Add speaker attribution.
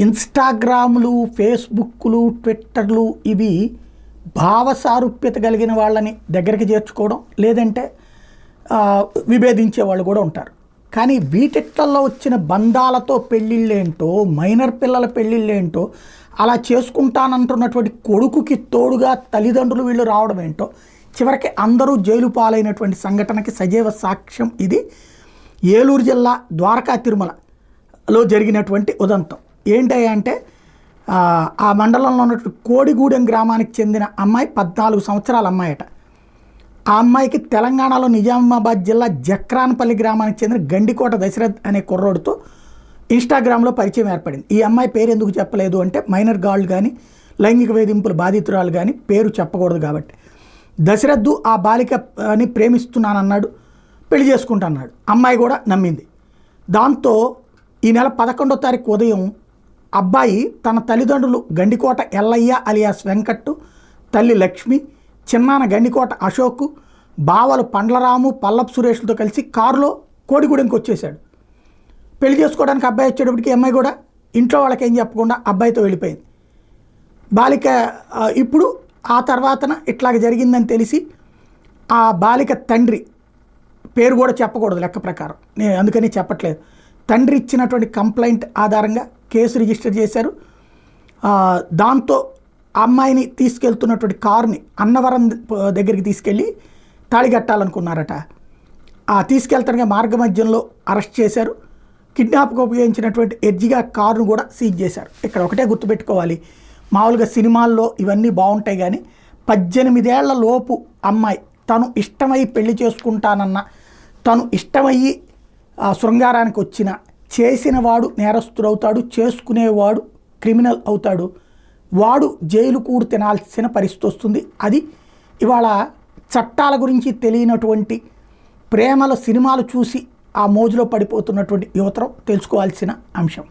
Speaker 1: ఇన్స్టాగ్రాములు, ఫేస్బుక్లు, ట్విట్టర్లు ఇవి భావసారూప్యత కలిగిన వాళ్ళని దగ్గరికి చేర్చుకోవడం, లేదంటే విభేదించే వాళ్ళు కూడా ఉంటారు. కానీ వీటిట్లలో వచ్చిన బంధాలతో పెళ్ళిళ్ళేంటో, మైనర్ పిల్లల పెళ్ళిళ్ళేంటో, అలా చేసుకుంటానంటున్నటువంటి కొడుకుకి తోడుగా తల్లిదండ్రులు వీళ్ళు రావడం ఏంటో, చివరికి అందరూ జైలు పాలైనటువంటి సంఘటనకి సజీవ సాక్ష్యం ఇది. ఏలూరు జిల్లా ద్వారకా తిరుమలలో జరిగినటువంటి ఉదంతం ఏంటయ్యా అంటే, ఆ మండలంలో ఉన్నటువంటి కోడిగూడెం గ్రామానికి చెందిన అమ్మాయి 14 సంవత్సరాల అమ్మాయట. ఆ అమ్మాయికి తెలంగాణలో నిజామాబాద్ జిల్లా జక్రాన్పల్లి గ్రామానికి చెందిన గండికోట దశరథ్ అనే కుర్రోడితో ఇన్స్టాగ్రామ్లో పరిచయం ఏర్పడింది. ఈ అమ్మాయి పేరు ఎందుకు చెప్పలేదు అంటే, మైనర్ గాళ్ళు కానీ లైంగిక వేధింపుల బాధితురాలు కానీ పేరు చెప్పకూడదు కాబట్టి. దశరథ్ ఆ బాలికని ప్రేమిస్తున్నానన్నాడు, పెళ్లి చేసుకుంటున్నాడు. అమ్మాయి కూడా నమ్మింది. దాంతో ఈ నెల 11వ తారీఖు ఉదయం అబ్బాయి తన తల్లిదండ్రులు గండికోట ఎల్లయ్య అలియాస్ వెంకట్టు, తల్లి లక్ష్మి, చిన్నాన్న గండికోట అశోక్, బావలు పండ్లరాము, పల్లపు సురేష్లతో కలిసి కారులో కోడిగూడెంకి వచ్చేసాడు. పెళ్లి చేసుకోవడానికి అబ్బాయి వచ్చేటప్పటికి అమ్మాయి కూడా ఇంట్లో వాళ్ళకి ఏం చెప్పకుండా అబ్బాయితో వెళ్ళిపోయింది. బాలిక ఇప్పుడు ఆ తర్వాతన ఇట్లాగ జరిగిందని తెలిసి ఆ బాలిక తండ్రి పేరు కూడా చెప్పకూడదు లెక్క ప్రకారం, నేను అందుకని చెప్పట్లేదు, తండ్రి ఇచ్చినటువంటి కంప్లైంట్ ఆధారంగా కేసు రిజిస్టర్ చేశారు. దాంతో అమ్మాయిని తీసుకెళ్తున్నటువంటి కారుని అన్నవరం దగ్గరికి తీసుకెళ్ళి తాళిగట్టాలనుకున్నారట. తీసుకెళ్తానుగా మార్గ మధ్యంలో అరెస్ట్ చేశారు. కిడ్నాప్కి ఉపయోగించినటువంటి ఎర్జిగా కారును కూడా సీజ్ చేశారు. ఇక్కడ ఒకటే గుర్తుపెట్టుకోవాలి, మామూలుగా సినిమాల్లో ఇవన్నీ బాగుంటాయి కానీ 18 ఏళ్ల లోపు అమ్మాయి తను ఇష్టమై పెళ్లి చేసుకుంటానన్న, తను ఇష్టమయ్యి శృంగారానికి వచ్చిన, చేసిన వాడు నేరస్తుడవుతాడు, చేసుకునేవాడు క్రిమినల్ అవుతాడు, వాడు జైలు కూడు తినాల్సిన పరిస్థితి వస్తుంది. అది ఇవాళ చట్టాల గురించి తెలియనటువంటి, ప్రేమల సినిమాలు చూసి ఆ మోజులో పడిపోతున్నటువంటి యువతరం తెలుసుకోవాల్సిన అంశం.